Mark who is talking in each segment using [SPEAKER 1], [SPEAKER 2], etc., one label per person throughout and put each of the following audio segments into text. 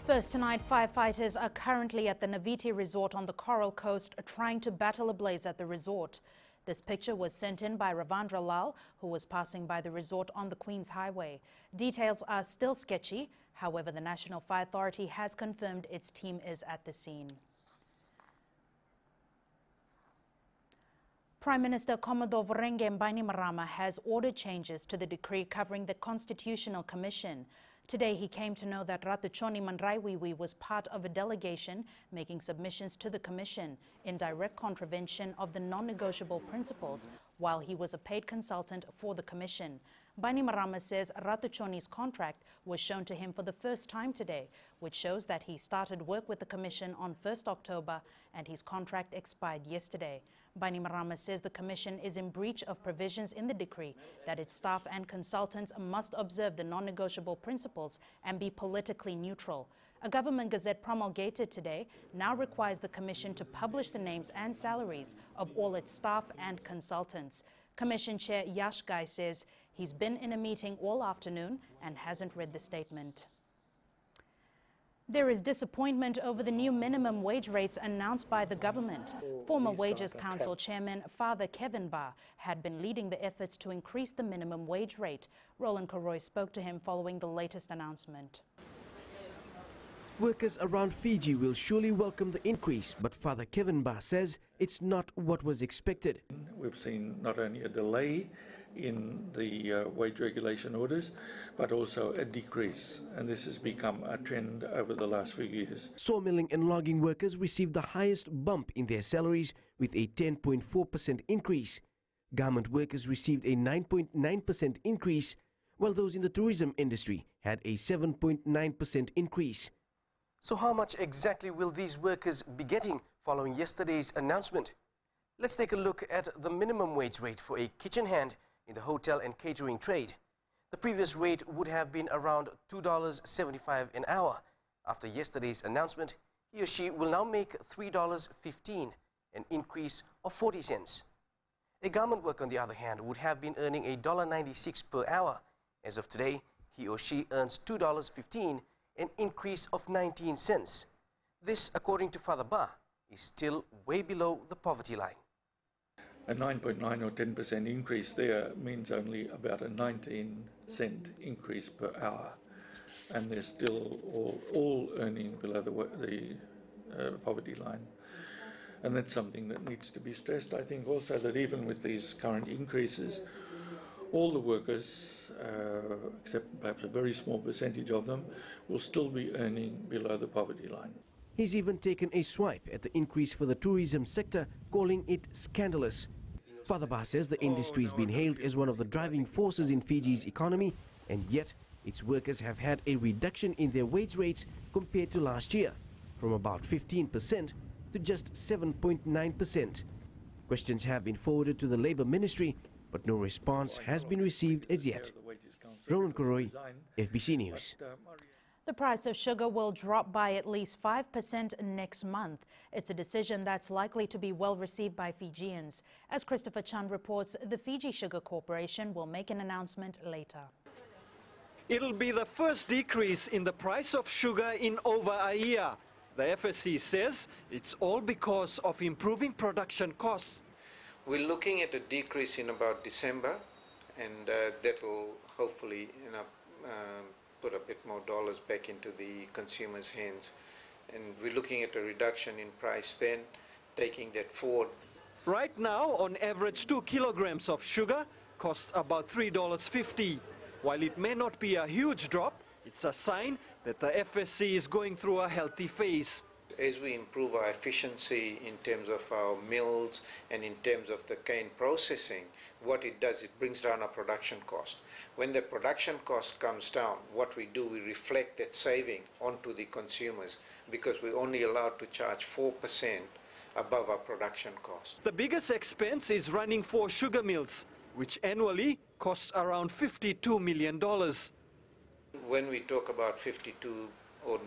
[SPEAKER 1] First tonight, firefighters are currently at the Naviti Resort on the Coral Coast trying to battle a blaze at the resort. This picture was sent in by Ravandra Lal, who was passing by the resort on the Queen's Highway. Details are still sketchy. However, the National Fire Authority has confirmed its team is at the scene. Prime Minister Commodore Vorenge Bainimarama has ordered changes to the decree covering the Constitutional Commission. Today, he came to know that Ratuchoni Mandraiwiwi was part of a delegation making submissions to the Commission in direct contravention of the non-negotiable principles while he was a paid consultant for the Commission. Bainimarama says Ratuchoni's contract was shown to him for the first time today, which shows that he started work with the Commission on 1st October and his contract expired yesterday. Bainimarama says the Commission is in breach of provisions in the decree that its staff and consultants must observe the non-negotiable principles and be politically neutral. A government gazette promulgated today now requires the Commission to publish the names and salaries of all its staff and consultants. Commission Chair Yash Gai says he's been in a meeting all afternoon and hasn't read the statement. There is disappointment over the new minimum wage rates announced by the government. Former Wages Council Chairman Father Kevin Ba had been leading the efforts to increase the minimum wage rate. Roland Karoy spoke to him following the latest announcement.
[SPEAKER 2] Workers around Fiji will surely welcome the increase, but Father Kevin Ba says it's not what was expected.
[SPEAKER 3] We've seen not only a delay in the wage regulation orders, but also a decrease, and this has become a trend over the last few years.
[SPEAKER 2] Sawmilling and logging workers received the highest bump in their salaries with a 10.4% increase. Garment workers received a 9.9% increase, while those in the tourism industry had a 7.9% increase. So how much exactly will these workers be getting following yesterday's announcement? Let's take a look at the minimum wage rate for a kitchen hand in the hotel and catering trade. The previous rate would have been around $2.75 an hour. After yesterday's announcement, he or she will now make $3.15, an increase of 40 cents. A garment worker, on the other hand, would have been earning $1.96 per hour. As of today, he or she earns $2.15, an increase of 19 cents. This, according to Father Ba, is still way below the poverty line.
[SPEAKER 3] A 9.9 or 10% increase there means only about a 19-cent increase per hour, and they're still all earning below the poverty line. And that's something that needs to be stressed. I think also that even with these current increases, all the workers, except perhaps a very small percentage of them, will still be earning below the poverty line.
[SPEAKER 2] He's even taken a swipe at the increase for the tourism sector, calling it scandalous. Father Ba says the industry has been hailed as one of the driving forces in Fiji's economy, and yet its workers have had a reduction in their wage rates compared to last year, from about 15% to just 7.9%. Questions have been forwarded to the Labour Ministry, but no response has been received as yet. Roland Karoy, FBC News.
[SPEAKER 1] The price of sugar will drop by at least 5% next month. It's a decision that's likely to be well received by Fijians. As Christopher Chan reports, the Fiji Sugar Corporation will make an announcement later.
[SPEAKER 4] It'll be the first decrease in the price of sugar in over a year. The FBC says it's all because of improving production costs.
[SPEAKER 5] We're looking at a decrease in about December, and that'll hopefully put a bit more dollars back into the consumer's hands. And we're looking at a reduction in price then, taking that forward.
[SPEAKER 4] Right now, on average, 2 kilograms of sugar costs about $3.50. While it may not be a huge drop, it's a sign that the FBC is going through a healthy phase.
[SPEAKER 5] As we improve our efficiency in terms of our mills and in terms of the cane processing, what it does, it brings down our production cost. When the production cost comes down, what we do, we reflect that saving onto the consumers, because we're only allowed to charge 4% above our production cost.
[SPEAKER 4] The biggest expense is running 4 sugar mills, which annually costs around $52 million.
[SPEAKER 5] When we talk about $52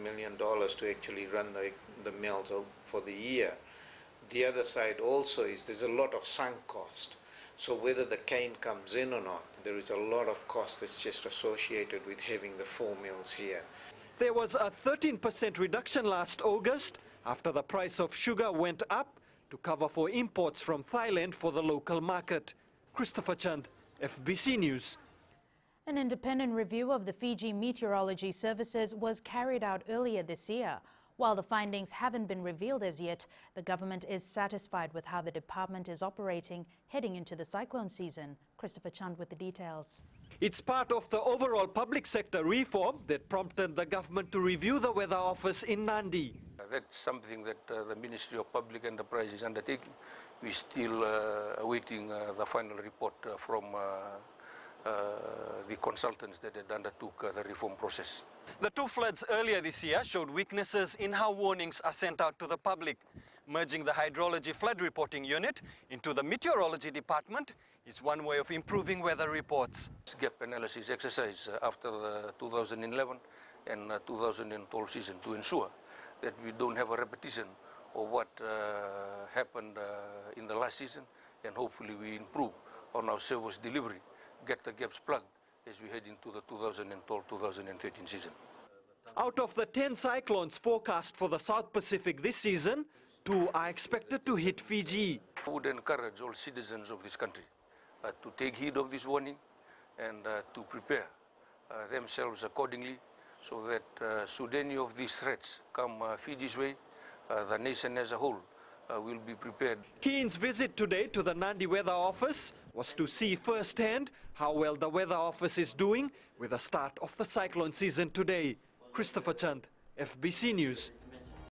[SPEAKER 5] million to actually run the mills for the year, the other side also is there's a lot of sunk cost. So whether the cane comes in or not, there is a lot of cost that's just associated with having the 4 mills here.
[SPEAKER 4] There was a 13% reduction last August after the price of sugar went up to cover for imports from Thailand for the local market. Christopher Chand, FBC News.
[SPEAKER 1] An independent review of the Fiji Meteorology Services was carried out earlier this year. While the findings haven't been revealed as yet, the government is satisfied with how the department is operating heading into the cyclone season. Christopher Chand with the details.
[SPEAKER 4] It's part of the overall public sector reform that prompted the government to review the weather office in Nadi.
[SPEAKER 6] That's something that the Ministry of Public Enterprise is undertaking. We're still awaiting the final report from the consultants that had undertook the reform process.
[SPEAKER 4] The two floods earlier this year showed weaknesses in how warnings are sent out to the public. Merging the Hydrology Flood Reporting Unit into the Meteorology Department is one way of improving weather reports.
[SPEAKER 6] Gap analysis exercise after the 2011 and 2012 season to ensure that we don't have a repetition of what happened in the last season, and hopefully we improve on our service delivery, get the gaps plugged as we head into the 2012-2013 season.
[SPEAKER 4] Out of the 10 cyclones forecast for the South Pacific this season, 2 are expected to hit Fiji.
[SPEAKER 6] I would encourage all citizens of this country to take heed of this warning and to prepare themselves accordingly, so that should any of these threats come Fiji's way, the nation as a whole will be prepared.
[SPEAKER 4] Keen's visit today to the Nadi Weather Office was to see firsthand how well the Weather Office is doing with the start of the cyclone season today. Christopher Chand, FBC News.